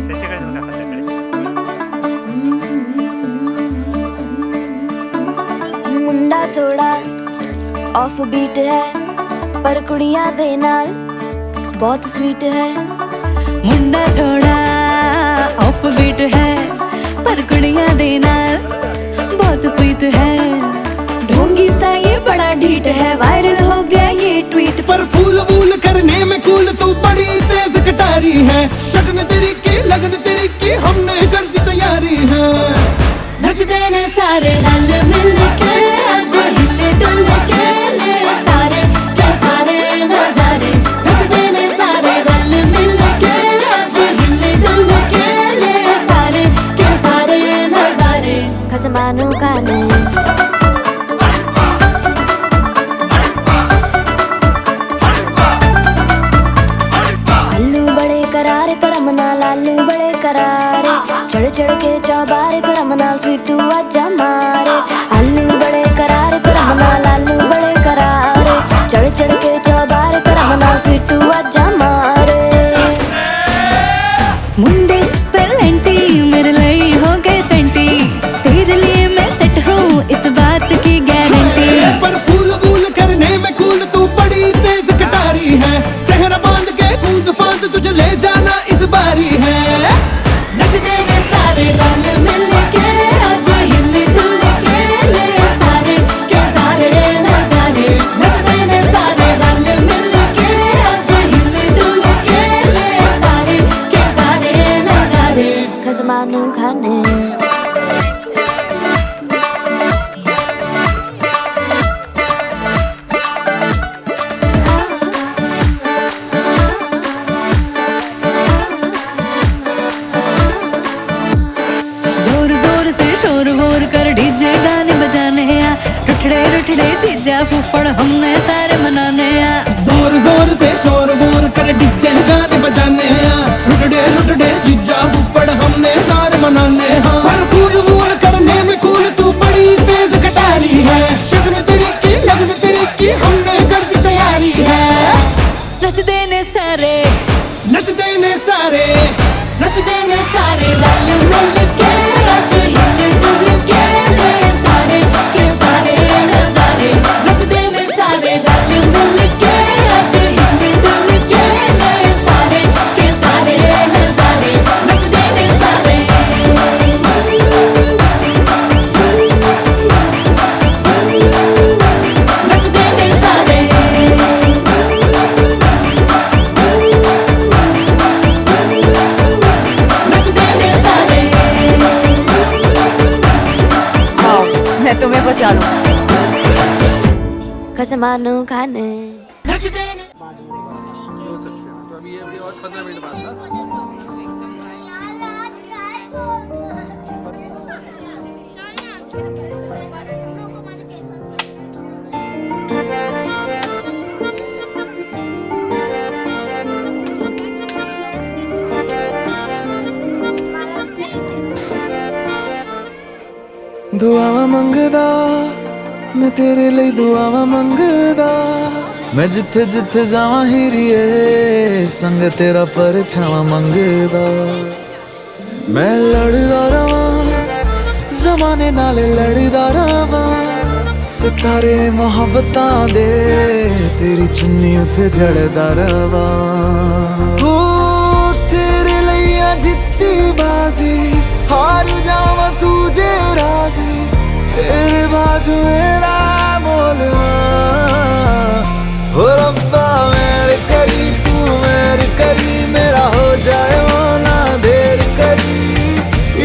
त्याच्याकडे बघा त्याच्याकडे. मुंडा थोड़ा ऑफ बीट है पर कुड़ियां दे नाल बहुत स्वीट है। मुंडा थोड़ा ऑफ बीट है पर कुड़ियां दे नाल बहुत स्वीट है। ढोंगी सा ये बड़ा ढीठ है, वायरल हो गया ये ट्वीट। पर फूल वूल करने में कूल तू बड़ी तेज कटारी है। शगन तेरी की लगन तेरी की हमने कर दी तैयारी है। नचते ने सारे रल मिल के आज हिले डुल के ले सारे के सारे नजारे। नचते ने सारे रल मिल के आज हिले डुल के ले सारे के सारे नजारे। खसमानों का ने करारे तेरा मना लालू बड़े करारे। चढ़ चढ़ के चौबारे तेरा मना स्वीटू आजा मारे। आलू बड़े करारे तेरा मना लालू बड़े करारे। चढ़ चढ़ के चौबारे तेरा मना स्वीटू आजा मारे। मुंडे पेलेंटी मेरे लिए हो गए सेंटी, तेरे लिए मैं सेट हूँ इस बात की गारंटी। पर फूल वूल करने में कूल तू बड़ी तेज कटारी है। सहरा बांध के कूद फांद तुझे ले जाना इस बारी है। नचते ने सारे रल मिल के आज हिले डुल के ले सारे के सारे नजारे। नचते ने सारे रल मिल के आज हिले डुल के ले सारे के सारे नजारे। खसमानू खाने चीजा फुफड़ हमने सारे मनाने आ। जोर जोर से शोर वोर कर डीजे गाने बजाने हैं। लुटड़े जीजा फुफड़ हमने सारे मनाने हैं। पर फूल वूल करने में कूल तू बड़ी तेज कटारी है। शगन तेरी की लगन तेरी की हमने कर दी तैयारी है। नचते ने सारे नचते ने सारे नचते ने सारे रल मिल के आज हिले डुल के ले सारे के सारे नजारे। नचते ने सारे रल मिल के आज हिले डुल के ले सारे के सारे नजारे। नचते ने सारे नचते ने सारे नचते ने सारे। आओ मैं तुम्हें बचा लूं। खसमानू खाने नचते ने हो सकते हैं। तो अभी ये और 15 मिनट बाद ना दुआवा मंगदा मैं तेरे लिए दुआवा मंगदा। मैं जिथे जिथे जावां हीरिए संग तेरा परछावां मंगदा। मैं लड़दा रवां जमाने नाल लड़दा रवां। सितारे मोहब्बतां दे तेरी चुन्नी उते जड़दा रवां। हो तेरे लिए जित्ती बाजी हार जावां तुझे राजी। तेरे बाजू मेरा मोलवा हो रब्बा मेरे करी तू मेरे करी। मेरा हो जाए वो ना देर करी।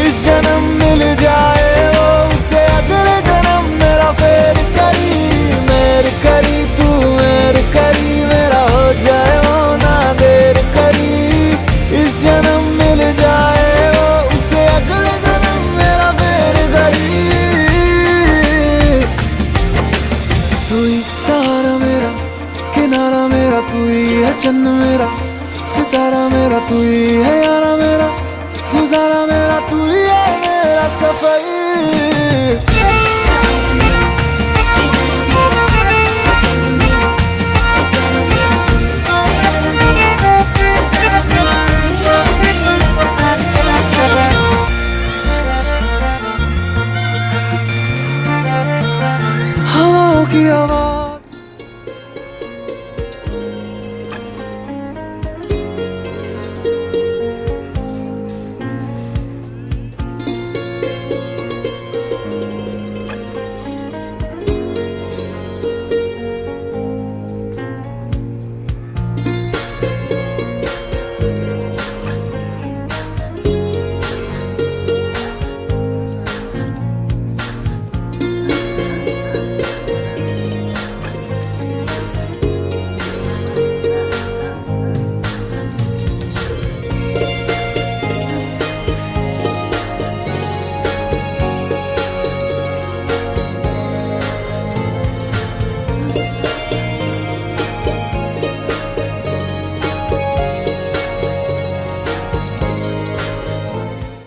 इस जन्म मिल जाए वो उसे अगले जन्म मेरा फेर करी। मेरे करी तू मेरे करी। मेरा हो जाए वो ना देर करी। इस जन्म मिल जाए वो उसे अगले जन्म मेरा फेर करी। तू ही सहारा मेरा किनारा मेरा। तू ही है चन्न मेरा सितारा मेरा। तू ही है यारा मेरा गुजारा मेरा। तू ही है मेरा सफर। तेरी आवाज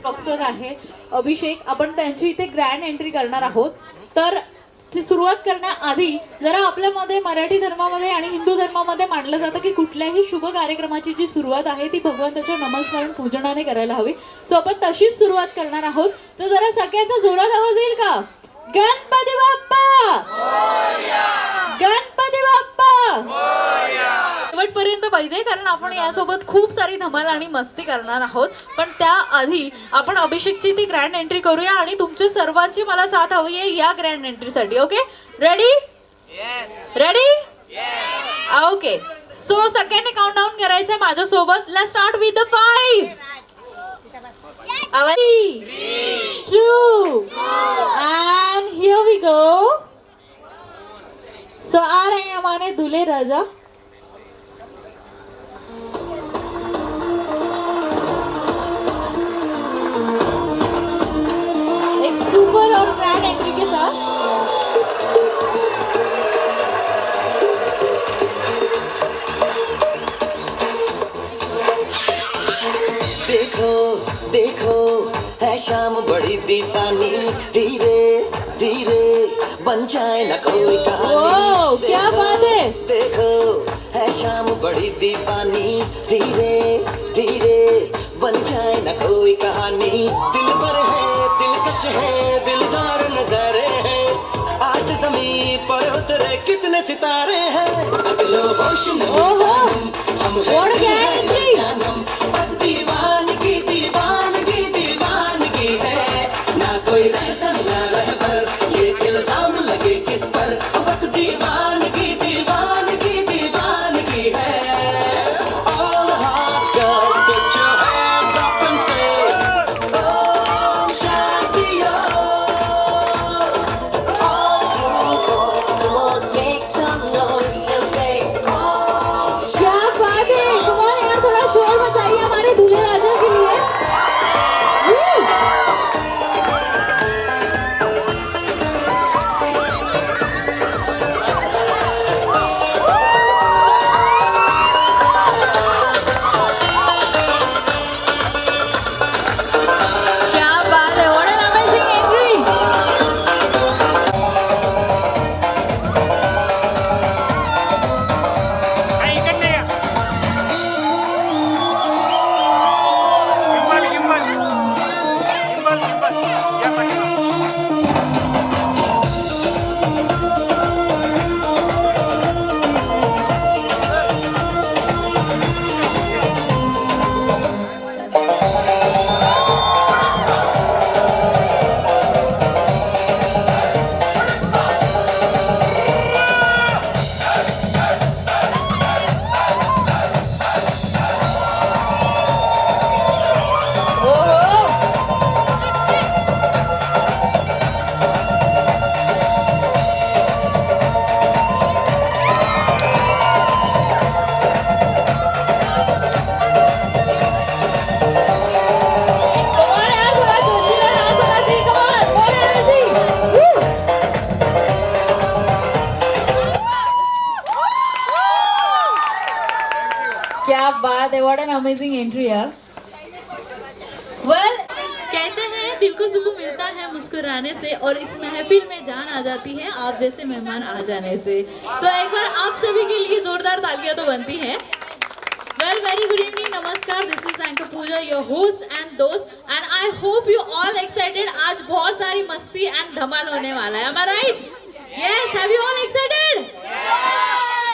बॉक्सर आहे अभिषेक, आपण त्यांची इथे ग्रँड एंट्री करणार आहोत. तर ती सुरुवात करण्याआधी जरा आपल्यामध्ये मराठी धर्मामध्ये आणि हिंदू धर्मामध्ये मानलं जातं की कुठल्याही शुभ कार्यक्रमाची जी सुरुवात आहे ती भगवंताच्या नमस्कार पूजनाने करायला हवी. सो आपण तशीच सुरुवात करणार आहोत. तर जरा सगळ्यांचा जोरात आवाज येईल का? गणपती बाप्पा, गणपती बाप्पा शेवटपर्यंत पाहिजे, कारण आपण यासोबत खूप सारी धमाल आणि मस्ती करणार आहोत. पण त्याआधी आपण अभिषेकची ती ग्रँड एंट्री करूया आणि तुमच्या सर्वांची मला साथ हवी आहे या ग्रँड एंट्रीसाठी. Okay, ready? Ready? Okay. So सगळ्यांनी काउंटडाऊन करायचंय माझ्यासोबत. Let's start with the 5 3 2 and here we go. So आ रहे हैं हमारे दूल्हे राजा. एक सुपर और ग्रैंड एंट्री के साथ. देखो देखो है शाम बड़ी दीवानी, धीरे धीरे बन जाए न कोई कहानी. ओह, क्या बात है. देखो है शाम बड़ी दीवानी, धीरे धीरे बन जाए न कोई कहानी. दिल पर है दिलकश है दिलदार नजारे हैं, आज जमीन पर उतरे कितने सितारे हैं. अगलो होश नहीं हम और क्या है जानम, बस दीवानगी दीवानगी दीवानगी है. ना कोई रहता ना रहबर, ये इल्जाम लगे किस पर. बस दीवानगी दीवानगी दीवानगी है. All hot girls put your hands up and say Om Shanti Om. All boys come on make some noise and say Om. क्या बात है. कमाल यार, थोड़ा शोर मचाइए हमारे दूल्हे राजा के लिए. क्या बात है. What an amazing entry. हा, इकडनं या. Gimbal, gimbal. Gimbal, gimbal. या पाठीमागे. क्या बात है. व्हाट एन अमेजिंग एंट्री यार. वेल, कहते हैं दिल को सुकून मिलता है मुस्कुराने से, और इस महफिल में जान आ जाती है आप जैसे मेहमान आ जाने से. सो एक बार आप सभी के लिए जोरदार तालियां तो बनती हैं. वेल, वेरी गुड इवनिंग, नमस्कार. This is anchor Pooja, your host and दोस्त, and I hope you all excited. आज बहुत सारी मस्ती एंड धमाल होने वाला है. Am I right? Yes, have you all excited?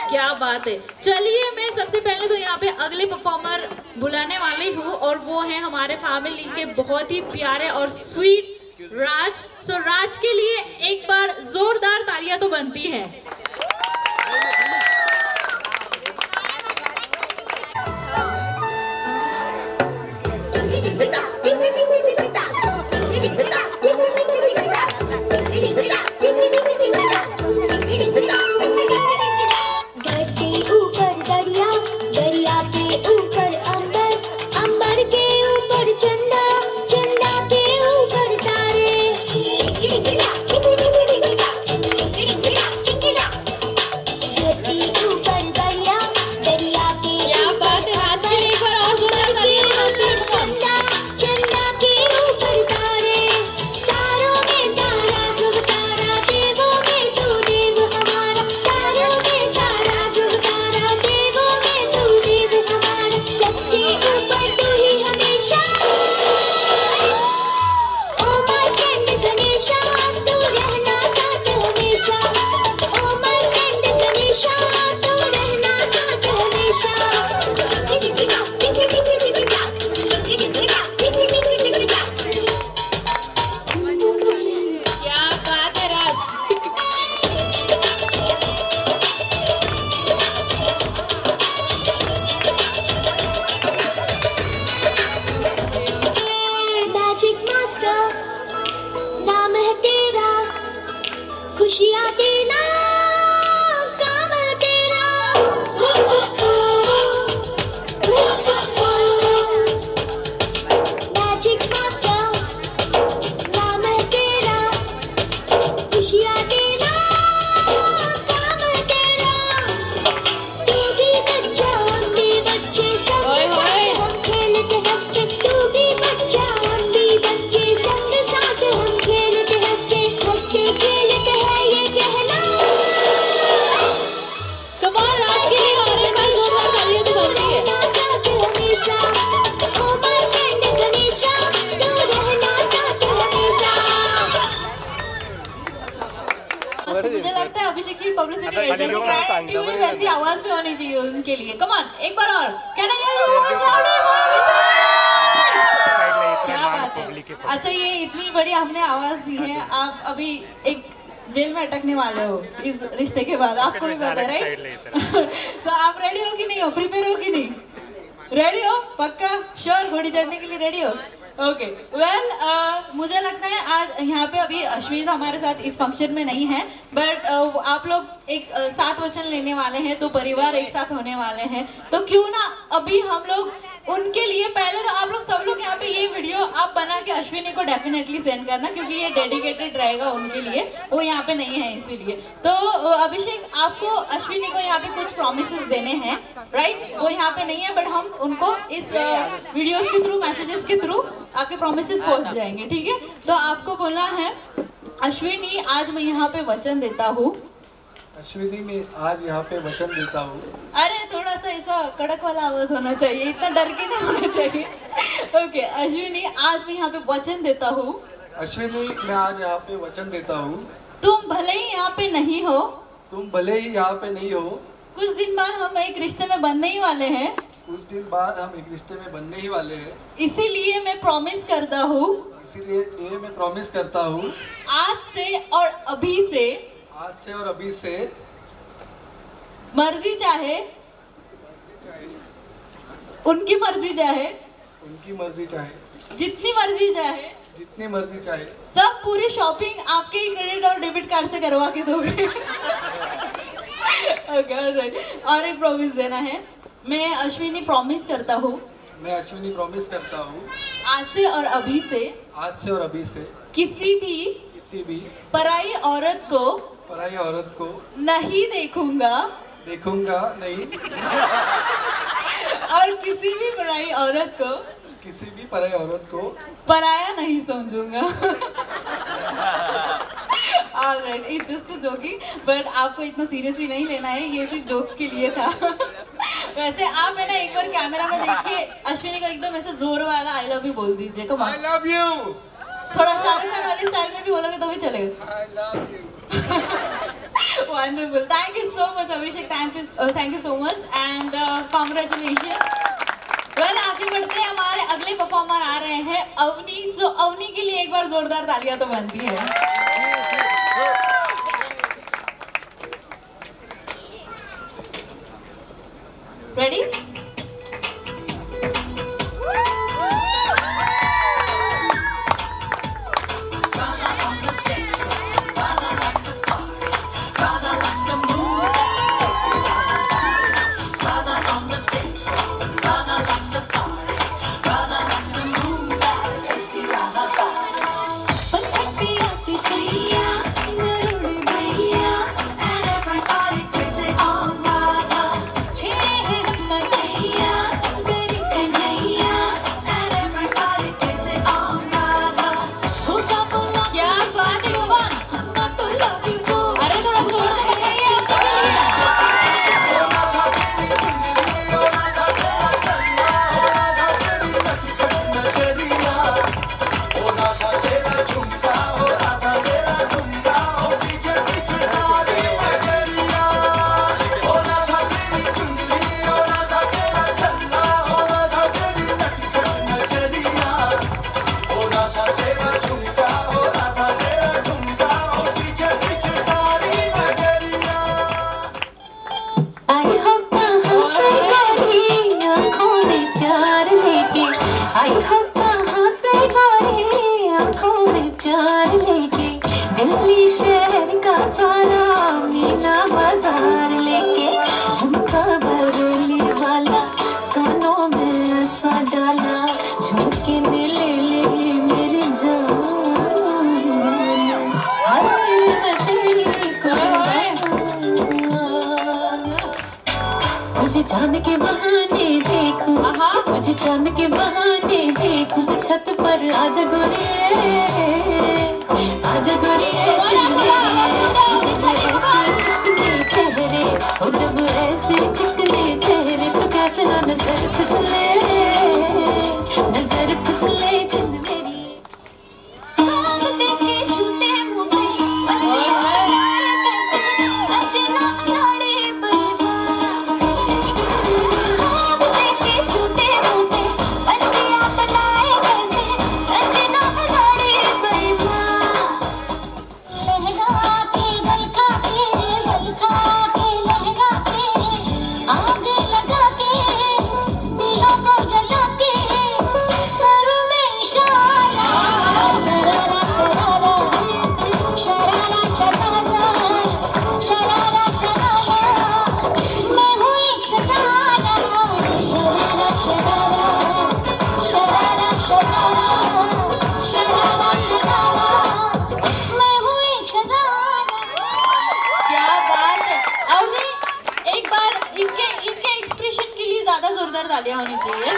क्या बात है। चलिए मैं सबसे पहले तो यहाँ पे अगले परफॉर्मर बुलाने वाली हूँ और वो है हमारे फैमिली के बहुत ही प्यारे और स्वीट राज। सो राज के लिए एक बार जोरदार तालियां तो बनती है। खुशियाँ देना काम है तेरा। मैजिक मास्टर नाम है तेरा, खुशियाँ देना काम है तेरा। तू भी बच्चा हम भी बच्चे संग साथ हम खेलते हंसते। तू भी बच्चा हम भी बच्चे संग साथ हम खेलते हंसते हंसते खेलते हैं ये कहना। कमाल राज के लिए और एक बार जोरदार तालियां तो बनती है। साथ हमेशा ओ माय फ्रेंड गणेशा, तू रहना साथ हमेशा। मुझे लगता है अभिषेक की पब्लिसिटी एजेंसी वैसी आवाज भी होनी चाहिए उनके लिए। कमान एक बार और क्या बात है। अच्छा ये इतनी बड़ी हमने आवाज दी है, आप अभी एक जेल में अटकने वाले हो इस रिश्ते के बाद, आपको भी पता है राइट। सो आप रेडी हो कि नहीं हो, प्रिपेयर हो कि नहीं? रेडी हो पक्का श्योर? घोड़ी चढ़ने के लिए रेडी हो? ओके वेल मुझे लगता है आज यहाँ पे अभी अश्विन हमारे साथ इस फंक्शन में नहीं है, बट आप लोग एक साथ वचन लेने वाले हैं, तो परिवार एक साथ होने वाले हैं, तो क्यों ना अभी हम लोग उनके लिए पहले तो आप लोग सब लोग यहाँ पे ये वीडियो आप बना के अश्विनी को डेफिनेटली सेंड करना, क्योंकि ये डेडिकेटेड रहेगा उनके लिए, वो यहाँ पे नहीं है इसीलिए। तो अभिषेक आपको अश्विनी को यहाँ पे कुछ प्रॉमिसेस देने हैं राइट? वो यहाँ पे नहीं है बट हम उनको इस वीडियोस के थ्रू मैसेजेस के थ्रू आपके प्रॉमिसेस पहुंच जाएंगे, ठीक है? तो आपको बोलना है अश्विनी आज मैं यहाँ पे वचन देता हूँ। अश्विनी मैं आज यहाँ पे वचन देता हूँ। अरे थोड़ा सा ऐसा कड़क वाला आवाज होना चाहिए, इतना डर के नहीं होना चाहिए। ओके अश्विनी आज मैं यहाँ पे वचन देता हूँ। अश्विनी मैं आज यहाँ पे वचन देता हूँ। तुम भले ही यहाँ पे नहीं हो, तुम भले ही यहाँ पे नहीं हो, कुछ दिन बाद हम एक रिश्ते में बनने ही वाले हैं, कुछ दिन बाद हम एक रिश्ते में बनने ही वाले हैं। इसीलिए मैं प्रॉमिस करता हूँ, इसीलिए ये मैं प्रॉमिस करता हूँ आज से और अभी से, आज से और अभी से मर्जी चाहे उनकी मर्जी चाहे, उनकी मर्जी चाहे, जितनी मर्जी चाहे, जितनी मर्जी चाहे, सब पूरी शॉपिंग आपके ही क्रेडिट और डेबिट कार्ड से करवा के दोगे। Okay alright. और एक प्रॉमिस देना है, मैं अश्विनी प्रॉमिस करता हूँ, मैं अश्विनी प्रॉमिस करता हूँ आज से और अभी से, आज से और अभी से किसी भी पराई औरत को पराई औरत को नहीं देखूंगा देखूंगा नहीं, और किसी भी पराई औरत को किसी भी पराई औरत को पराया नहीं समझूंगा। Alright, it's just a joking, but आपको इतना सीरियसली नहीं लेना है, ये सिर्फ जोक्स के लिए था। वैसे आप है ना एक बार कैमरा में देख के अश्विनी को एकदम ऐसे जोर वाला आई लव यू बोल दीजिए। कम आई लव यू। थोड़ा शाहरुख खान वाली स्टाइल में भी बोलोगे तो भी चलेगा। I love you. Wonderful. Thank you so much, Abhishek. Thank you so much and congratulations. Well, आगे बढ़ते हैं, हमारे अगले परफॉर्मर आ रहे हैं अवनी. सो अवनी के लिए एक बार जोरदार तालियां तो बनती है. Ready? मुझे चांद के बहाने देखूं, मुझे चांद के बहाने देखूं, छत पर आजा गोरिये, आजा गोरिये, जब ऐसे चिकने चेहरे, ओ जब ऐसे चिकने चेहरे, तो कैसे ना नजर फिसले, नजर फिसले जिंद मेरी. जोरदार तालियां होनी चाहिए.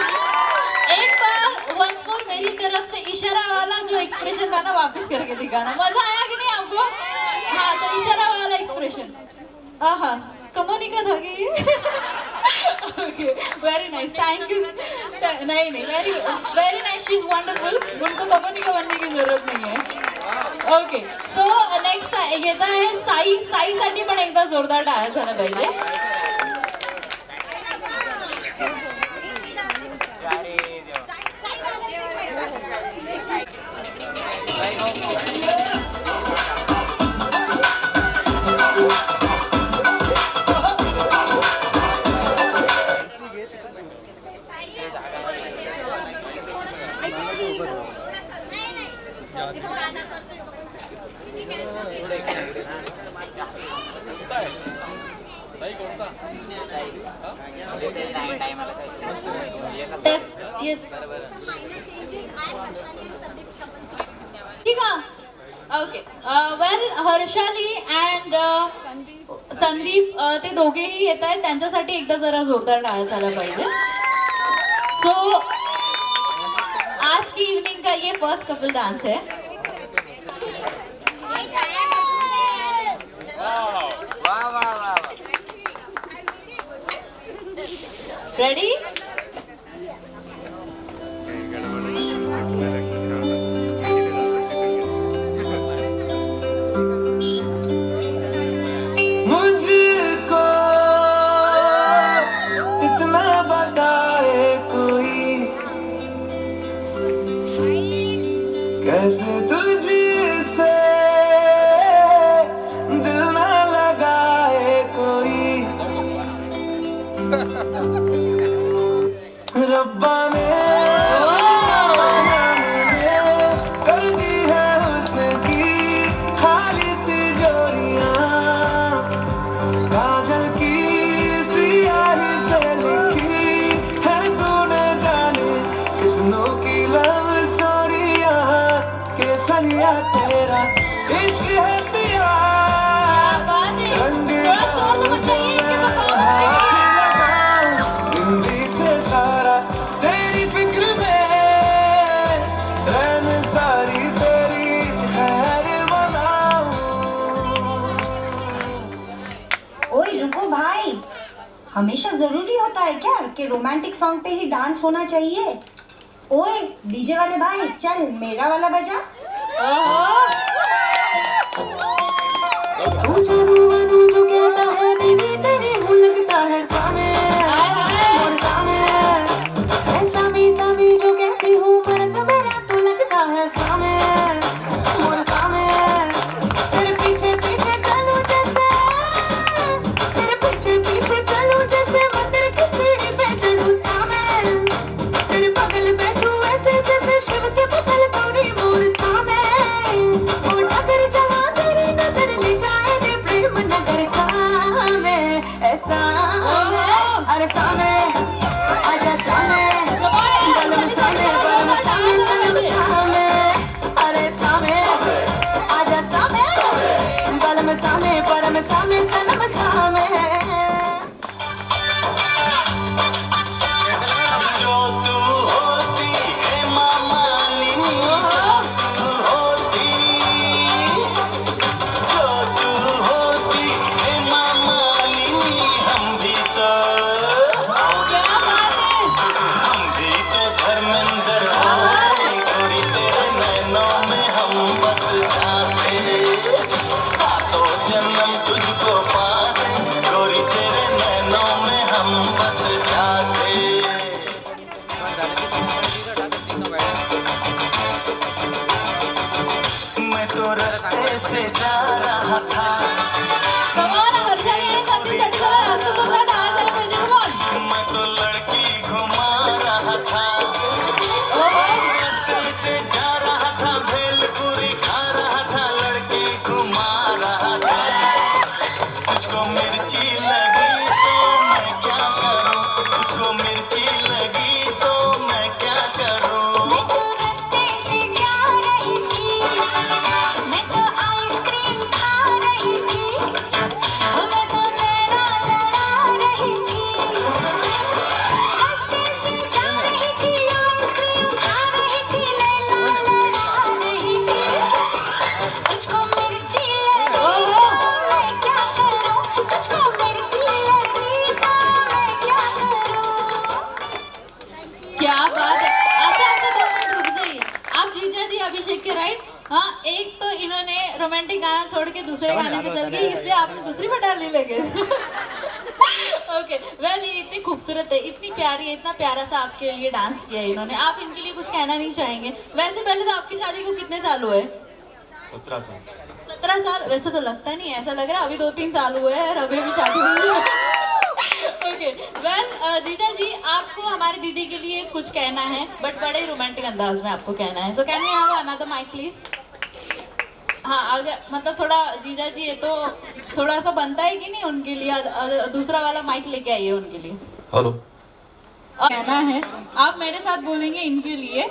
एक बार वंस मोर मेरी तरफ से इशारा वाला जो एक्सप्रेशन था ना, वापस करके दिखाना. मजा आया कि नहीं आपको? हाँ, तो इशारा वाला एक्सप्रेशन. आहा, कमोनिका था कि? Okay, very nice, thank you. नहीं, very nice, she is wonderful. उनको कमोनिका बनने की जरूरत नहीं है. ओके, सो नेक्स्ट येता है साई साठी पण एकदा जोरदार टाळ्या झाल्या पाहिजे. ठीक आहे. Okay, well, Harshali and Sandeep ते दोघेही येत आहेत. त्यांच्यासाठी एकदा जरा जोरदार टाळ्या झाला पाहिजे. सो आज की इवनिंग का ये फर्स्ट कपल डांस है. रेडी? तेरा इश्क है पिया क्या बात है, थोड़ा शोर तो मचाइए इनके परफॉर्मेंस के लिए। दिन बीते सारा तेरी फिक्र में रैन सारी तेरी खैर मनाऊं। ओए रुको भाई, हमेशा जरूरी होता है क्या कि रोमांटिक सॉन्ग पे ही डांस होना चाहिए? ओए डीजे वाले भाई, चल मेरा वाला बजा। तू जानू वानू जो कहता है बीवी तेरी हूँ लगता है सामे और सामे ऐसा भी जो कहती हूँ मर्द मेरा तो लगता है सामे और सामे तेरे पीछे पीछे चलूं जैसे तेरे पीछे पीछे चलूं जैसे मंदिर की सीढ़ी पे चढ़ूं सामे तेरे बगल बैठूं ऐसे जैसे शिव के बगल गौरी मोर सामे और अगर जहाँ तेरी नजर ले जाए रे प्रेम नगर सामे ऐसा अरे सामे आजा सामे गलम सामे परम सामे सनम सामे अरे सामे आजा सामे गलम सामे परम सामे सनम सामे जो तू होती है मामालिनी जो तू होती है मामालिनी हम भी तो धर्मेंद्र होती गोरी तेरे नैनों में हम बस जाते सातों जन्म तुझको पाते गोरी तेरे नैनों में हम बस जाते मैं तो रास्ते से जा रहा था कमाल, हर्षाली आणि संदीप चटकला रास्ता सोडला डान्स आला पाहिजे, कमाल. मैं तो लड़की घुमा रहा था रास्ते से जा रहा था भेलपुरी खा रहा था लड़की घुमा रहा था तुझको मिर्ची लगी तो मैं क्या करूं तुझको मिर्ची लगी तो मैं क्या करूं मैं तो रास्ते से जा रही थी, मैं तो आइसक्रीम खा रही थी, मैं तो लैला लड़ा रही थी। रास्ते से जा रही थी, आइसक्रीम खा रही थी, लैला लड़ा रही थी। तुझको मिर्ची लगी तो मैं क्या करूं तुझको मिर्ची लगी तो मैं क्या करूं। क्या बात है। अच्छा अच्छा, 2 मिनट रुक जाइए। आप जीजा जी अभिषेक के राइट? हाँ, एक तो इन्होंने रोमांटिक गाना छोड़ के दूसरे गाने पे चल गई, इसलिए आपने दूसरी पर डालने लगे। ओके वेल, ये इतनी खूबसूरत है, इतनी प्यारी है, इतना प्यारा सा आपके लिए डांस किया है इन्होंने। आप इनके लिए कुछ कहना नहीं चाहेंगे? वैसे पहले तो आपकी शादी को कितने साल हुए? 17 साल 17 साल? वैसे तो लगता नहीं, ऐसा लग रहा है अभी 2-3 साल हुए हैं और अभी भी शादी हुई है। ओके वेल, जीजा जी आपको हमारी दीदी के लिए कुछ कहना है, बट बड़े रोमांटिक अंदाज में आपको कहना है। So can we have another mic please? हाँ, अगर मतलब थोड़ा जीजा जी, ये तो थोड़ा सा बनता है कि नहीं उनके लिए, दूसरा वाला माइक लेके आइए उनके लिए। हेलो और कहना है, आप मेरे साथ बोलेंगे इनके लिए।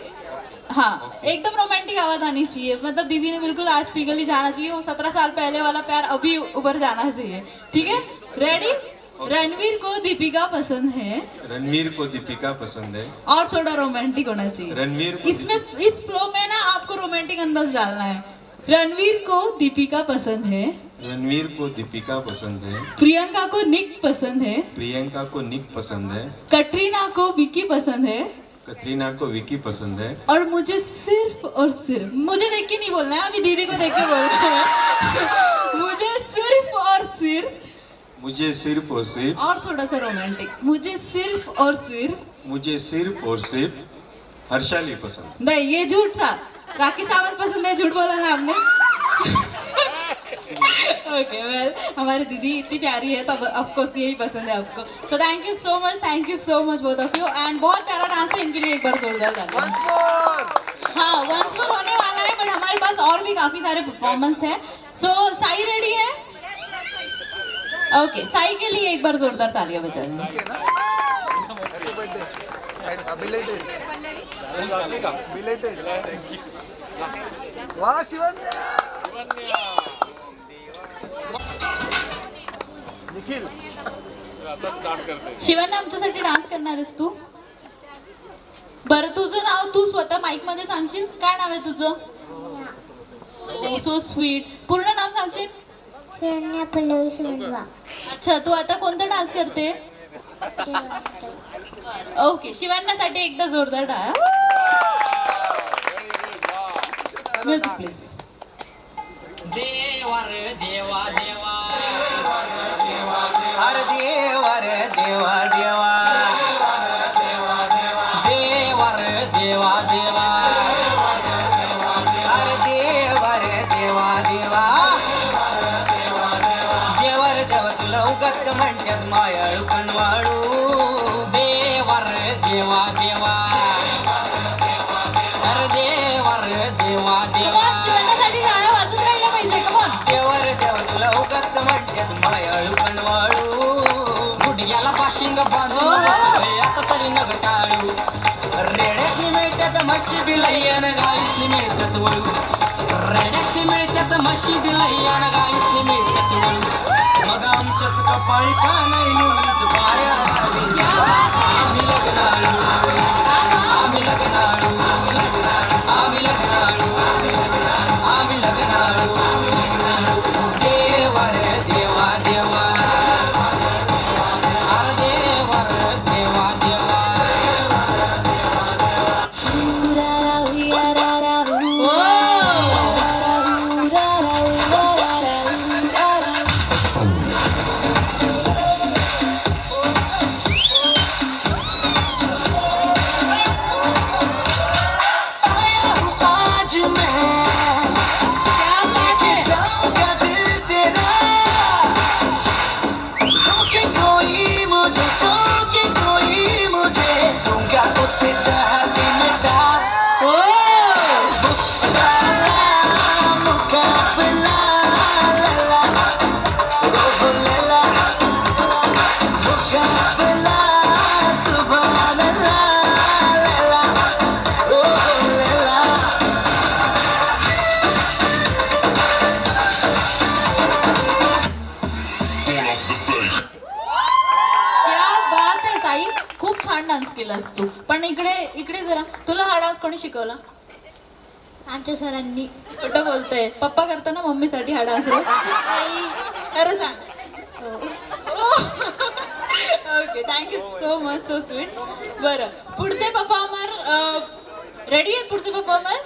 हाँ, एकदम रोमांटिक आवाज आनी चाहिए, मतलब दीदी ने बिल्कुल आज पिघल ही जाना चाहिए, वो 17 साल पहले वाला प्यार अभी उभर जाना चाहिए। ठीक है, रेडी? रणवीर को दीपिका पसंद है, रणवीर को दीपिका पसंद है, और थोड़ा रोमांटिक होना चाहिए रणवीर को इसमें, इस फ्लो में ना आपको रोमांटिक अंदाज डालना है। रणवीर को दीपिका पसंद है, रणवीर को दीपिका पसंद है, प्रियंका को निक पसंद है, प्रियंका को निक पसंद है, कटरीना को विकी पसंद है, कतरीना को विकी पसंद है, और मुझे सिर्फ और सिर्फ, मुझे देख के नहीं बोलना है, अभी दीदी को देख के बोलना है। मुझे सिर्फ और सिर्फ, मुझे सिर्फ और सिर्फ, और थोड़ा सा रोमांटिक, मुझे सिर्फ और सिर्फ, मुझे सिर्फ और सिर्फ हर्षाली पसंद। नहीं, ये झूठ था। राखी सावंत पसंद है, झूठ बोला ना आपने। ओके वेल, हमारी दीदी इतनी प्यारी है तो ऑफ कोर्स यही पसंद है आपको। So thank you so much both of you, end बहुत प्यारा डांस है, इनके लिए एक बार जोरदार तालियां। हाँ, वंस मोर होने वाला है, बट हमारे पास और भी काफी सारे परफॉर्मेंस हैं। सो साई रेडी है? ओके, साई के लिए एक बार जोरदार तालियां बजाएंगे। Belated. वा शिवन्या निखिल शिवांना आमच्यासाठी डान्स करणार आहेस तू? बरं तुझं नाव तू स्वतः माईक मध्ये सांगशील? काय नाव आहे तुझं? So sweet. पूर्ण नाव सांगशील? अच्छा, तू आता कोणता डान्स करते? ओके, शिवांनासाठी एकदा जोरदार टाळ्या. Music please. देवा रे देवा देवा अरे देवा रे देवा देवा देवा रे देवा देवा अरे देवा रे देवा देवा देवा रे देवा तुला उगाच का म्हणतात मायाळू कणवाळू देवा रे देवा देवा अरे देवा रे देवा देवा शिवांनासाठी टाळ्या वाजत राहिल्या पाहिजे. कमॉन. देवा रे देवा तुला उगाच का म्हणतात मायाळू कणवाळू गुडघ्याला पाशिंग बांधून बसलोय आता तरी नग टाळू रेड्यासनी मिळतात म्हशी बिलय्यन गाईसनी मिळतात वळू रेड्यासनी मिळतात म्हशी बिलय्यन गाईसनी मिळतात वळू मग आमच्याच कपाळी का नाही निवडीच पाया आम्ही लग्नाळू आम्ही लग्नाळू आम्ही लग्नाळू आम्ही लग्नाळू देवा रे देवा देवा अरे देवा रे देवा देवा आज मैं जाऊंगा दिल तेरा रोके कोई मुझे दूंगा उससे जहाँ से मिटा मुकाबला लला ओ लला मुकाबला सुभान अल्लाह लला ओ लला क्या बात आहे साई. खूप छान डान्स केलास तू. पण इकडे इकडे जरा, तुला हा डान्स कोणी शिकवला? आमच्या सरांनी. खोटं बोलतोय. पप्पा करताना मम्मीसाठी हा डान्स खरं सांग. Okay, thank you so much. So sweet. बरं, पुढचे परफॉर्मर रेडी आहेत? पुढचे परफॉर्मर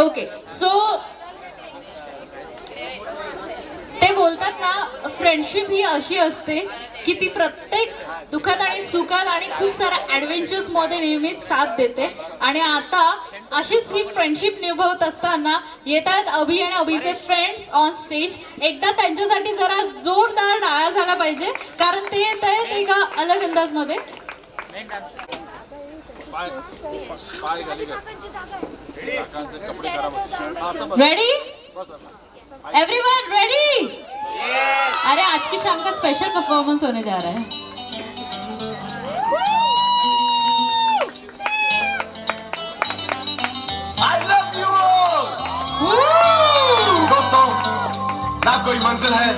ओके. सो ते बोलतात ना, फ्रेंडशिप ही अशी असते की ती प्रत्येक दुःखात आणि सुखात आणि खूप साऱ्या ॲडव्हेंचर्स मध्ये नेहमीच साथ देते. आणि आता अशीच ही फ्रेंडशिप निभावत असताना येत आहेत अभि आणि अभिचे फ्रेंड्स ऑन स्टेज. एकदा त्यांच्यासाठी जरा जोरदार टाळ्या झाला पाहिजे, कारण ते येत आहेत एका अलग अंदाज मध्ये. Ready everyone? रेडी? अरे आज की शाम का स्पेशल परफॉर्मेंस होने जा रहा है. I love you all! दोस्तों, ना कोई मंजिल है,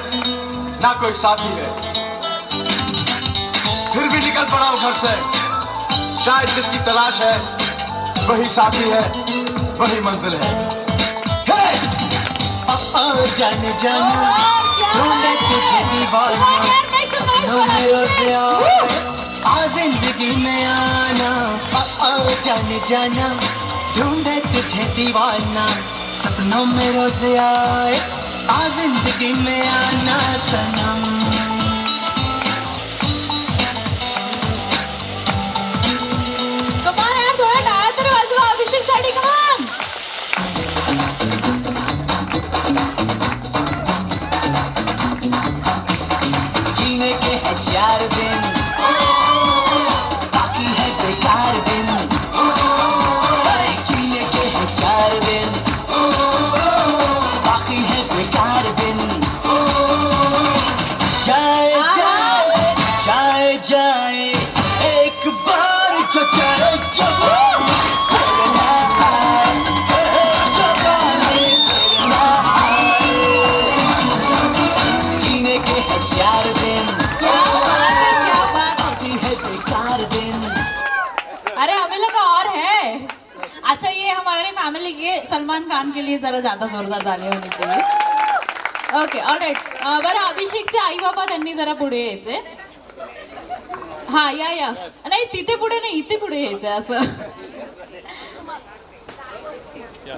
ना कोई साथी है, फिर भी निकल पड़ा हूं घर से. शायद जिसकी तलाश है, वही साथी है, वही मंजिल है. Hey! जान जाना ढूंढे तुझे दीवाना सपनों में रोते आए आ जिंदगी में आना जान जाना ढूंढे तुझे दीवाना सपनों में रोज आए आ जिंदगी में आना सनम. कमाल यार, थोडा टाळा तर वाजवा अभिषेक साठी. कमाल. जीने के है 4 दिन बाकी है बेकार दिन जीने के है 4 दिन बाकी है बेकार दिन फैमिली के सलमान खान के लिए जरा ज्यादा जोरदार ताली होनी चाहिए. Okay alright. बरं अभिषेकचे आई बाबा त्यांनी जरा पुढे यायचे. हा या नाही तिथे पुढे नाही इथे पुढे यायचं असं.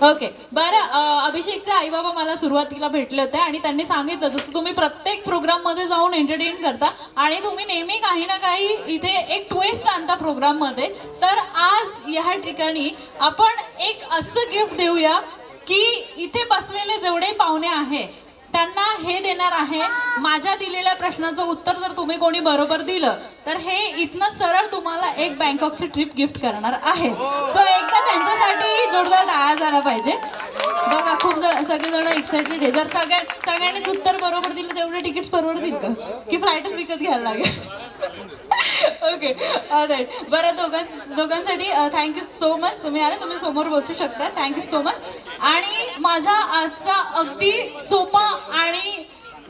ओके बरं अभिषेकचे आई बाबा मला सुरुवातीला भेटले होते आणि त्यांनी सांगितलं जसं तुम्ही प्रत्येक प्रोग्राम मध्ये जाऊन एंटरटेन करता आणि तुम्ही नेहमी काही ना काही इथे एक ट्विस्ट आणता प्रोग्राम मध्ये, तर आज या ठिकाणी आपण एक असं गिफ्ट देऊया की इथे बसलेले जेवढे पाहुणे आहे त्यांना हे देणार आहे. माझ्या दिलेल्या प्रश्नाचं उत्तर जर तुम्ही कोणी बरोबर दिलं तर हे इथनं सरळ तुम्हाला एक बँकॉकची ट्रिप गिफ्ट करणार आहे. सो एकदा त्यांच्यासाठी जोरदार टाळ्या झाला पाहिजे. बघा खूप सगळेजण एक्साइटेड आहे. जर सगळ्यांनीच उत्तर बरोबर दिलं तेवढे तिकीट्स परवडतील का की फ्लाईटच विकत घ्यायला लागेल? Okay all right. बरं दोघांसाठी थँक्यू सो मच. तुम्ही आले, तुम्ही समोर बसू शकता. Thank you so much. आणि माझा आजचा अगदी सोपा आणि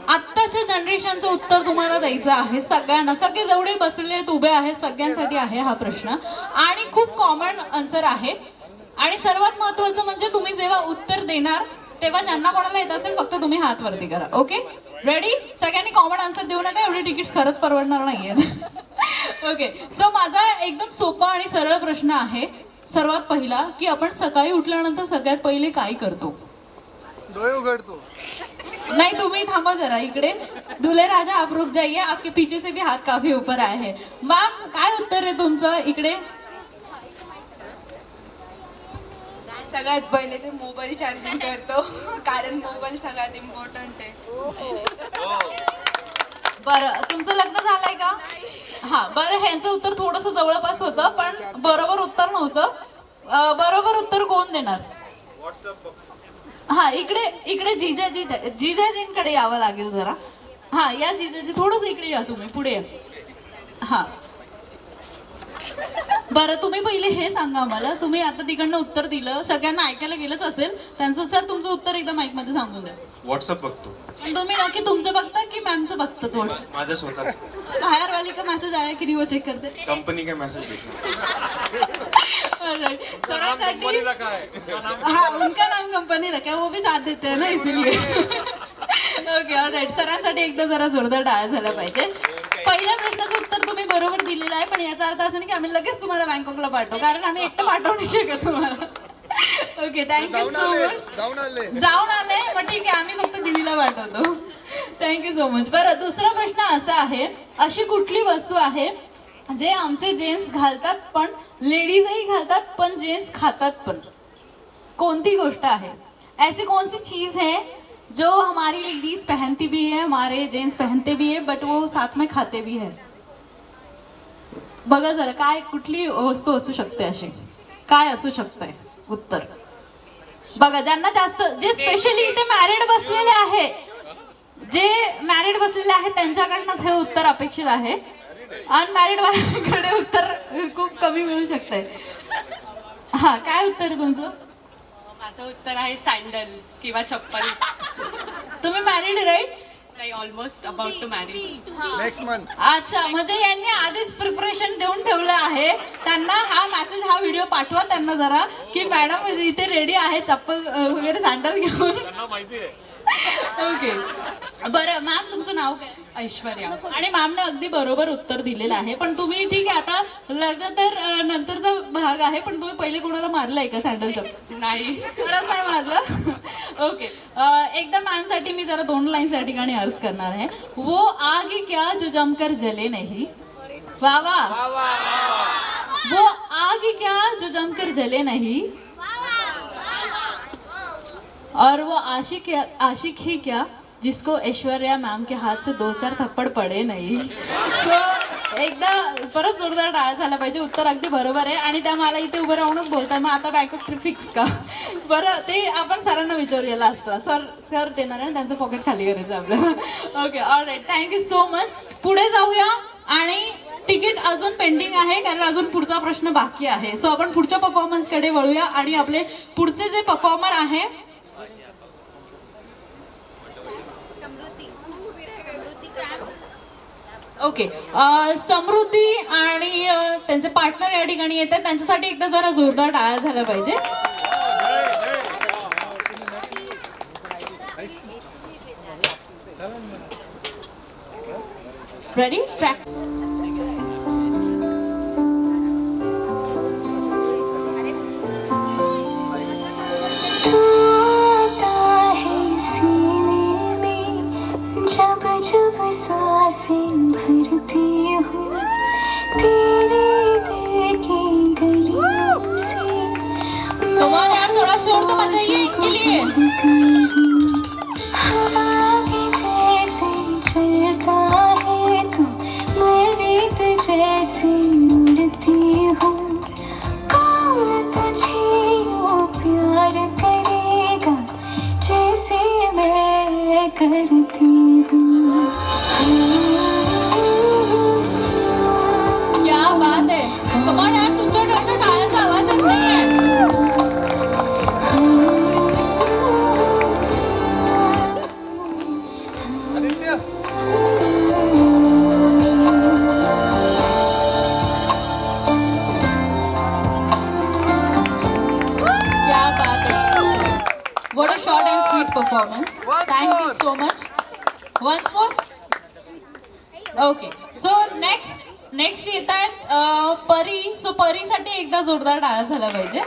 आत्ताच्या जनरेशनचं उत्तर तुम्हाला द्यायचं आहे सगळ्यांना. सगळे जेवढे बसले उभे आहेत सगळ्यांसाठी आहे हा प्रश्न आणि खूप कॉमन आन्सर आहे. आणि सर्वात महत्वाचं म्हणजे तुम्ही जेव्हा उत्तर देणार तेव्हा ज्यांना कोणाला येत असेल फक्त तुम्ही हात वरती करा. Okay ready? सगळ्यांनी कॉमन आन्सर देऊ नका, एवढे तिकीट्स खरंच परवडणार नाहीये. ओके सो माझा एकदम सोपा आणि सरळ प्रश्न आहे. सर्वात पहिला की आपण सकाळी उठल्यानंतर सगळ्यात पहिले काय करतो? डोळे उघडतो. नहीं तुम्ही थांबा जरा इकडे. दुल्हे राजा आप रुक जाइए, आपके पीछे से भी हाथ काफी ऊपर आए हैं. मॅम काय उत्तर आहे तुमचं इकडे? सगळ्यात पहिले ते मोबाईल चार्जिंग करतो कारण मोबाईल सगळ्यात इम्पॉर्टंट आहे. बरं तुमचं लग्न झालंय का? हा बरं ह्यांचं उत्तर थोडस जवळपास होतं पण बरोबर उत्तर नव्हतं. बरोबर उत्तर कोण देणार? हा इकडे जिजाजींकडे यावं लागेल जरा. हा या जिजाजी थोडस इकडे या, तुम्ही पुढे या. हा बरं तुम्ही पहिले हे सांगा मला, तुम्ही आता तिकडनं उत्तर दिलं सगळ्यांना ऐकायला गेलंच असेल त्यांचं. सर तुमचं उत्तर एकदा माईक मध्ये सांगून द्या. व्हॉट्सअप बघतो. तुम्ही नक्की तुमचं बघता की मॅमचं बघतात? व्हॉट्सअप माझ्या स्वतःच. बाहर वाली का मैसेज आया कि नहीं वो चेक करते? कंपनी का मैसेज सरांसाठी हाँ उनका नाम कंपनी रखा है, वो भी साथ देते हैं ना इसीलिए. Okay all right. सरांसाठी एकदा जरा जोरदार टाळ्या झाल्या पाहिजे. पहिल्या प्रश्नाचं उत्तर तुम्ही बरोबर दिलेलं आहे पण याचा अर्थ असं नाही की आम्ही लगेच तुम्हाला बँकॉकला पाठवू, कारण आम्ही एकटं पाठवू नाही शकत तुम्हाला. Okay thank you so much. जाऊन आले मग ठीक आहे, आम्ही फक्त दिदीला पाठवतो. Thank you so much. बरं दुसरा प्रश्न असा आहे, अशी कुठली वस्तू आहे जे आमचे जेंट्स घालतात पण लेडीजही घालतात पण जेंट्स खातात पण? कोणती गोष्ट आहे? ऐसी कौन सी चीज है जो हमारी लेडीज पहनती भी है, हमारे जेंट्स पहनते भी है बट वो साथ में खाते भी है? बघा जरा काय कुठली वस्तू असू शकते अशी, काय असू शकते उत्तर? बघा ज्यांना जास्त, जे स्पेशली इथे मॅरिड बसलेले आहे, जे मॅरिड बसलेले आहेत त्यांच्याकडनंच हे उत्तर अपेक्षित आहे. अनमॅरिड वाल्यांकडे उत्तर खूप कमी मिळू शकते. हा काय उत्तर आहे तुमचं? माझं उत्तर आहे सँडल किंवा चप्पल. तुम्ही मॅरिड राईट? नाही almost about to marry. Next month. अच्छा म्हणजे यांनी आधीच प्रिपरेशन देऊन ठेवलं आहे. त्यांना हा मेसेज हा व्हिडिओ पाठवा त्यांना जरा की मॅडम इथे रेडी आहे चप्पल वगैरे सँडल घेऊन. ओके बरं मॅम तुमचं नाव काय? ऐश्वर्या. आणि मॅमने अगदी बरोबर उत्तर दिलेलं आहे पण तुम्ही ठीक आहे आता लग्न तर नंतरचा भाग आहे पण तुम्ही पहिले कोणाला मारलंय का सँडलचं? नाही खरंच नाही मारलं. ओके एकदा मॅम साठी मी जरा 2 लाईन्स या ठिकाणी अर्ज करणार आहे. वो आग क्या जो जमकर जले नहीं. वा वा. वो आग क्या जो जमकर जले नहीं और वो आशिक ही क्या जिसको ऐश्वर्या मैम के हाथ से 2-4 थप्पड़ पडे नाही. सो एकदा परत जोरदार टाळ्या झाला पाहिजे. उत्तर अगदी बरोबर आहे आणि त्या मला इथे उभं राहूनच बोलतात मग आता बँकॉक ट्रिप फिक्स का? बरं ते आपण सरांना विचारूया लास्टला. सर देणार आहे त्यांचं पॉकेट खाली करायचं आपलं. Okay all right thank you so much. पुढे जाऊया आणि तिकीट अजून पेंडिंग आहे कारण अजून पुढचा प्रश्न बाकी आहे. सो आपण पुढच्या परफॉर्मन्सकडे वळूया आणि आपले पुढचे जे परफॉर्मर आहे ओके समृद्धी आणि त्यांचे पार्टनर या ठिकाणी येतात त्यांच्यासाठी एकदा जरा जोरदार टाळ्या झाल्या पाहिजे. रेडी ट्रॅक जब जब सांसें भरती हूँ तेरे दिल की गलियों से कमाल यार थोड़ा शोर तो बजाइए इनके लिए हवा के जैसे चलता है तू मैं रेत जैसे उड़ती हूँ कौन तुझे यूँ प्यार करेगा जैसे मैं करती हूँ क्या बात है कमाल यार तुमच्या डोक्यात टाळ्यांचा आवाज येत नाहीये क्या बात है what a short and sweet performance thank you so much once more okay so next येत आहेत परी सो परीसाठी एकदा जोरदार टाळ्या झाला पाहिजे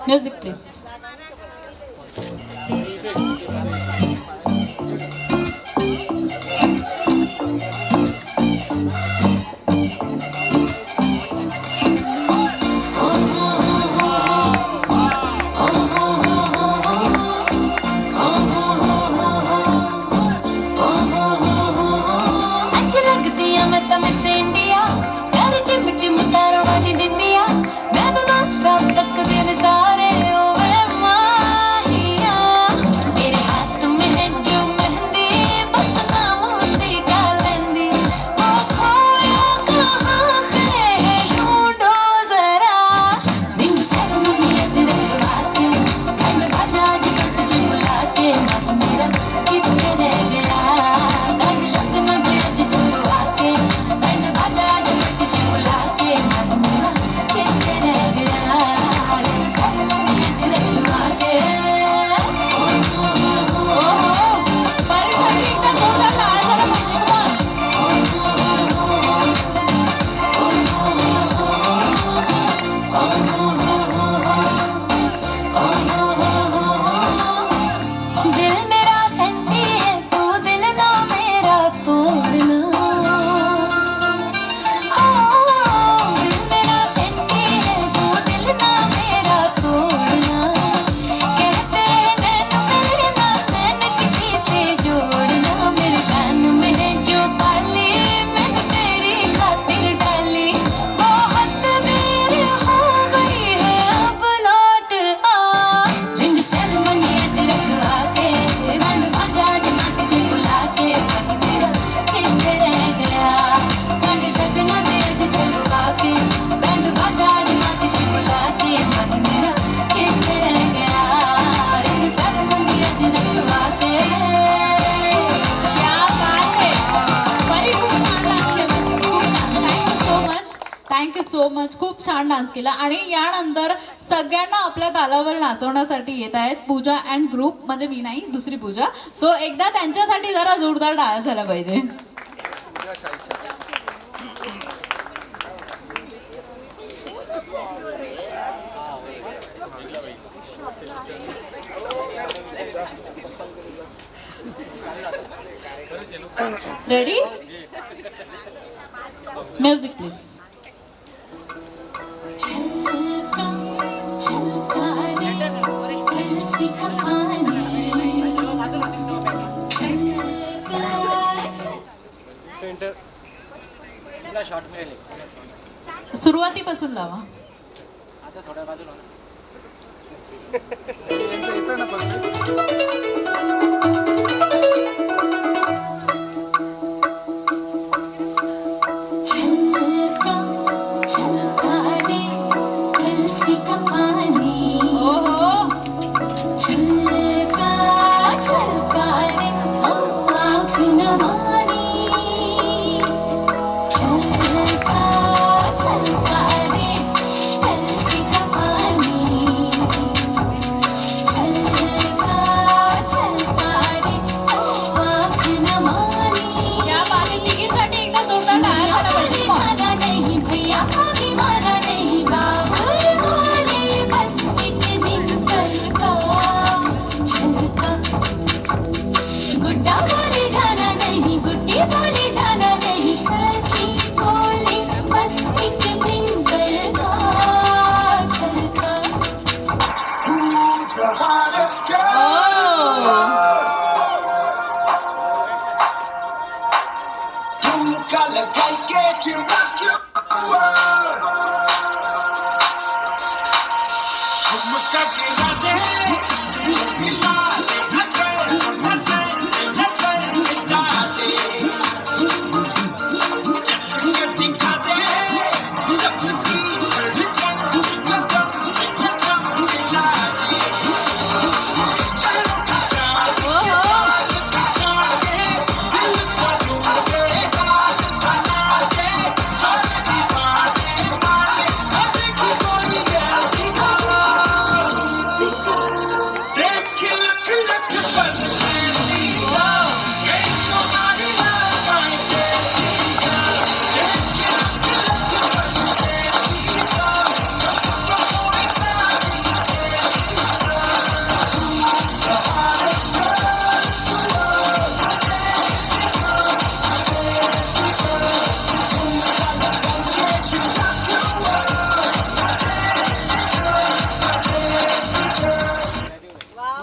म्युझिक प्लीज अच्छी लगती है मैं तो मिस इंडिया प्यारी टिम टिम तारों वाली बिंदिया मैं तो नॉन स्टॉप तक दिन सारे ओ वे माहिया तेरे हाथ में है जो मेहंदी बस नाम उसी का लेंदी वो खोया कहाँ पे है ढूंढो जरा रिंग सेरेमनी तेरे हाथ बैंड बाजा जी कट चुला के मन मेरा कितने रह गया बैंड शब्द न दे चुला के बैंड बाजा जी कट चुला के मन मेरा कितने रह गया रिंग सेरेमनी तेरे हाथ परीसाठी एकदा जोरदार टाळ्या झाला पाहिजे दिल मेरा सन्नी है तू दिल ना मेरा तोड़ना दिल मेरा सन्नी है तू दिल ना मेरा तोड़ना कहते हैं नैन मिलना नैन किसी से जोड़ना मेरे जान में है जो पाली मैंने तेरी खातिर डाली बहुत देर हो गई है अब लौट आ रिंग सेरेमनी रखवा के बैंड बाजा जमाट चुला के मन मेरा कितने रह गया बैंड शगन दे चलवा के बैंड बाजा जमाट चुला के मन मेरा कितने रह गया रिंग सेरेमनी रखवा के क्या बात है परी थँक्यू सो मच खूप छान डान्स केला आणि यानंतर सगळ्यांना आपल्या तालावर नाचवण्यासाठी येत आहेत पूजा अँड ग्रुप म्हणजे मी नाही दुसरी पूजा सो एकदा त्यांच्यासाठी जरा जोरदार टाळ्या झाला पाहिजे रेडी म्युझिक प्लीज छलका छलका रे तुलसी का पानी सुरुवातीपासून लावा येतोय ना परत छलका छलका रे तुलसी का पानी छलका छलका रे आँख नवानी छलका छलका रे गुड्डा बोले जाना नहीं, गुड्डी बोले जाना नहीं, सखी बोले बस एक दिन करना चलता। झुमका लगाई के she rock your world. झुमका गिरा दे, हिला दे, नचे, नचे, नचे, हिला दे. नच के दिखा दे, सबकी धड़कन, कदम से कदम मिला दे.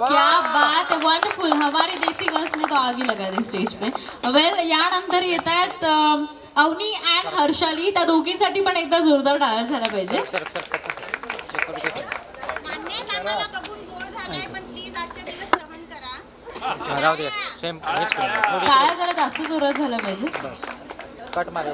क्या बात है, वंडरफुल. हमारी देसी गर्ल्स ने तो आग ही लगा दी स्टेज पे. वेल, यानंतर येत आहेत अवनी अँड हर्षाली. त्या दोघींसाठी पण एकदा जोरदार डान्स झाला पाहिजे. टाळ्या जरा जास्त जोरात झाल्या पाहिजे. कट मारे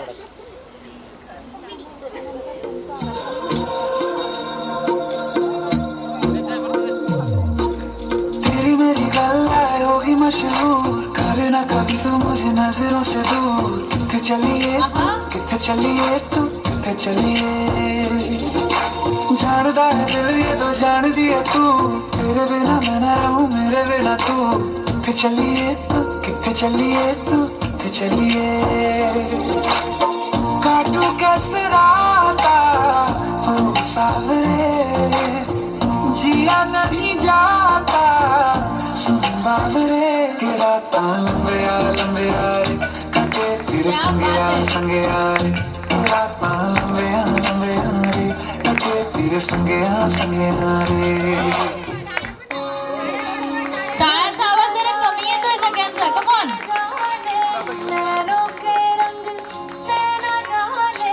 तेरी मेरी गल्लाए होगी मशहूर, करे ना कभी तो मुझे नजरों से दूर. किथे चलिए तू, किथे चलिए. जानदा है दिल ये तो जान दिया तू, तेरे बिना मैं ना रहूं, मेरे बिना तू. किथे चलिए तू, किथे चलिए तू, किथे चलिए. काटू कैसे राता हो सावरे, जिया नहीं जाता सुन बाबरे. के रात लंबे यार कटे तेरे संगे यार. के रात लंबे यार कटे तेरे संगे यार. टाळ्याचा आवाज जरा कमी येतोय सगळ्यांचा. Come on. नैनों के रंग तेरा जाने,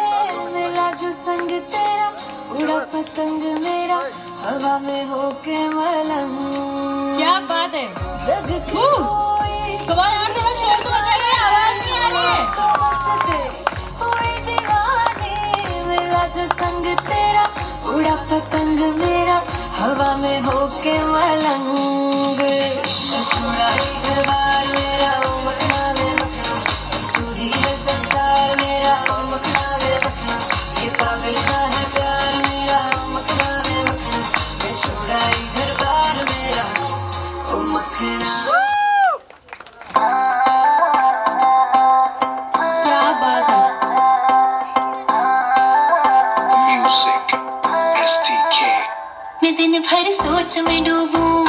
मिला जो संग तेरा, उड़ा पतंग मेरा, हवा में होके मलंग. क्या बात है. जग की कोई कमाल यार, थोड़ा शोर तो मचाइए, आवाज नहीं आ रही है. तो हंसते कोई दीवाने, मिला जो संग तेरा, उड़ा पतंग मेरा, हवा में होके मलंग. छुड़ाई घर बार मेरा, ओ मखना में मखना, तू ही है संसार मेरा, ओ मखना में मखना. ये पागल सा है प्यार मेरा, ओ मखना में मखना. ये छुड़ाई घर बार मेरा, ओ मखना. क्या बात है. मैं दिन भर सोच में डूबूं,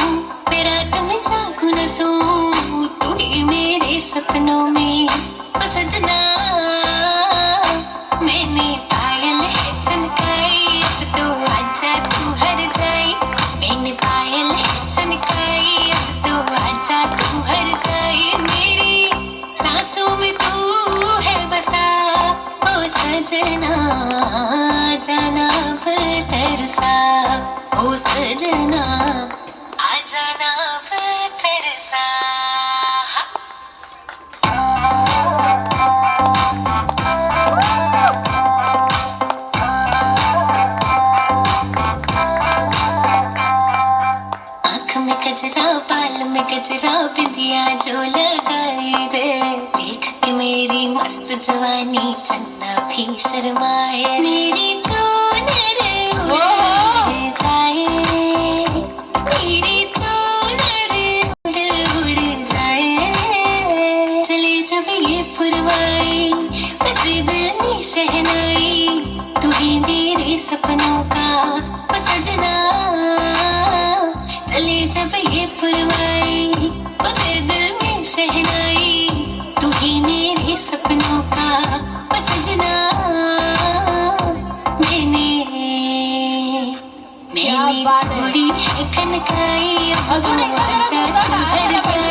मैं रात में जागूं न सोऊं, तू ही मेरे सपनों में ओ सजना. मैंने पायल है चमकाई, अब तो आजा तू हर जाए. मैंने पायल है चमकाई, अब तो आजा तू हर जाए. मेरी सांसों में तू है बसा, ओ सजना. जाना फिर तरसा, ओ सजना. आ जाना फिर तरसा. आँख में गजरा, बाल में गजरा, बिंदिया जो लगाई दे, देख के मेरी मस्त जवानी चंदा भी शर्माए. मेरी चूनर उड़ जाए, मेरी चूनर उड़ जाए. चले जब ये पुरवाई, बजे दिल में शहनाई, तू ही मेरे सपनों का ओ सजना. चले जब ये पुरवाई, चूड़ी है कनकाई अब तो आजा तू हर जाए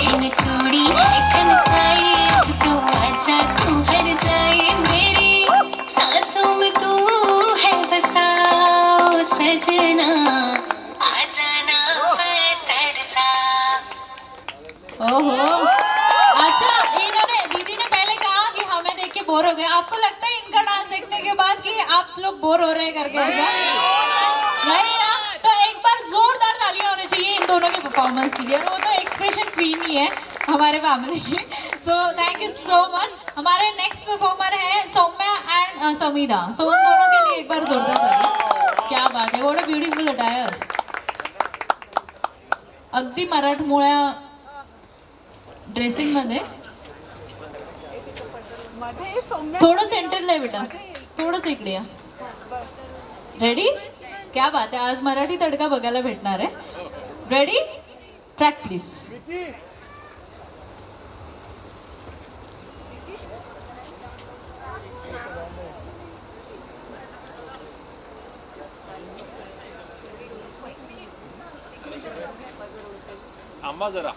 इन चूड़ी है कनकाई अब तो आजा तू हर जाए मेरी सांसों में तू है बसाओ सजना आ जाना मैं तरसा। ओहो अच्छा, इन्होंने दीदी ने पहले कहा कि हमें देख के बोर हो गए। आपको लगता है इनका डांस देखने के बाद कि आप लोग बोर हो रहे हैं करके ऐसा? नहीं ना? तो एक बार जोरदार तालियां होनी चाहिए इन दोनों की परफॉर्मेंस के लिए। और वो तो एक्सप्रेशन क्वीन ही है हमारे फैमिली की। So thank you so much. हमारे नेक्स्ट परफॉर्मर है सौम्या एंड समीदा। सो उन दोनों के लिए एक बार जोरदार तालियां। क्या बात है, व्हाट अ ब्युटिफुल अटायर। अगदी मराठमोळ्या ड्रेसिंग मध्ये। थोडं सेंटरला आहे बेटा, थोडंस इकडे या। रेडी? क्या बात आहे, आज मराठी तडका बघायला भेटणार आहे। रेडी? Track please. आंबा जरा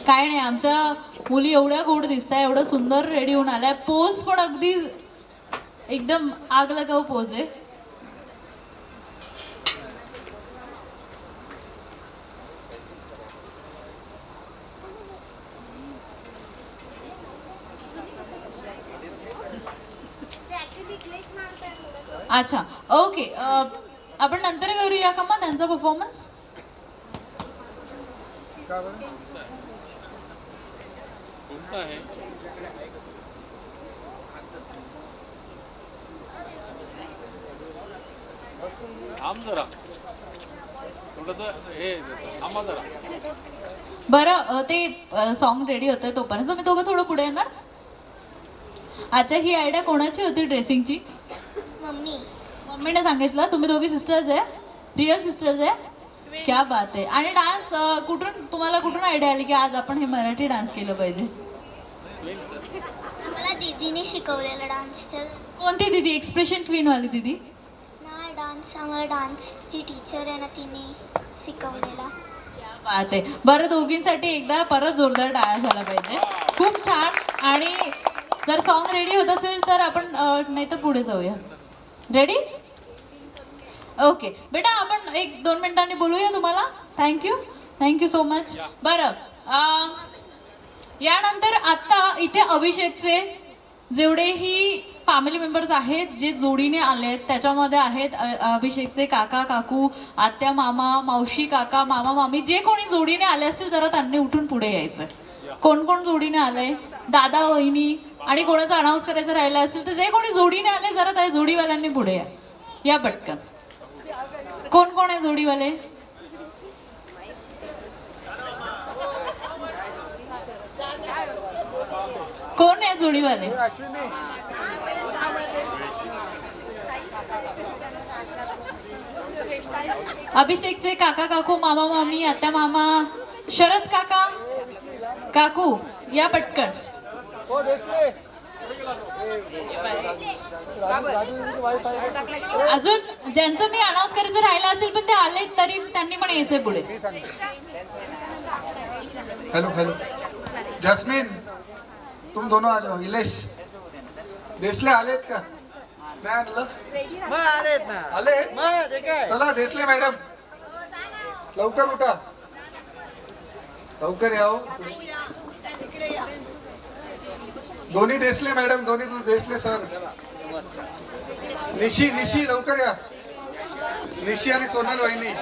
काय नाही, आमच्या मुली एवढ्या गोड दिसताय, एवढं सुंदर रेडी होऊन आलाय। पोज पण अगदी एकदम आग लगाव पोज आहे। अच्छा ओके, आपण नंतर करूया का मग त्यांचा परफॉर्मन्स? कोणता आहे? थांब जरा, थोडस हे थांबा जरा। बरं ते सॉन्ग रेडी होतंय तोपर्यंत तुम्ही दोघं थोडं पुढे येणार? अच्छा, ही आयडिया कोणाची होती ड्रेसिंगची? मम्मी मम्मीने सांगितलं? तुम्ही दोघी सिस्टर्स आहे? रिअल सिस्टर्स आहे? क्या बात आहे। आणि डान्स तुम्हाला कुठून आयडिया आली की आज आपण हे मराठी डान्स केलं पाहिजे? मला दीदीने शिकवलेलं डान्सचं। कोणती दीदी? एक्सप्रेशन क्वीन वाली दीदी? ना डान्स, आम्हाला डान्सची टीचर आहे ना, तिने शिकवलेला। क्या बात आहे। बरं, दोघींसाठी एकदा परत जोरदार डान्स झाला पाहिजे। खूप छान। आणि जर सॉन्ग रेडी होत असेल तर आपण नाही तर पुढे जाऊया। रेडी? ओके बेटा, आपण 1-2 मिनिटांनी बोलूया तुम्हाला। Thank you so much. बरं, यानंतर आता इथे अभिषेकचे जेवढेही फॅमिली मेंबर्स आहेत जे जोडीने आले आहेत त्याच्यामध्ये आहेत अभिषेकचे काका काकू, आत्या मामा, मावशी काका, मामा मामी, जे कोणी जोडीने आले असतील जरा त्यांनी उठून पुढे यायचं। कोण कोण जोडीने आलंय? दादा, वहिनी, आणि कोणाचं अनाऊन्स करायचं राहिलं असेल तर जे कोणी जोडीने आले जरा त्या जोडीवाल्यांनी पुढे या पटकन। कोण कोण आहे जोडीवाले? कोण आहे जोडीवाले? अभिषेकचे काका काकू, मामा मामी, आत्या मामा, शरद काका काकू या पटकन। अजून ज्यांचं मी अनाउन्स करायचं राहिलं असेल पण ते आले तरी त्यांनी पण यायचंय पुढे। हेलो हेलो जैस्मिन, तुम दोनों आ जाओ। इलेश, देसले आलेत का? नाही आणलं? आले? चला देसले मॅडम, लवकर उठा, लवकर याओ। दोन्ही देसले मॅडम, दोन्ही देसले सर। निशी लवकर या। निशी आणि सोनल वहिनी।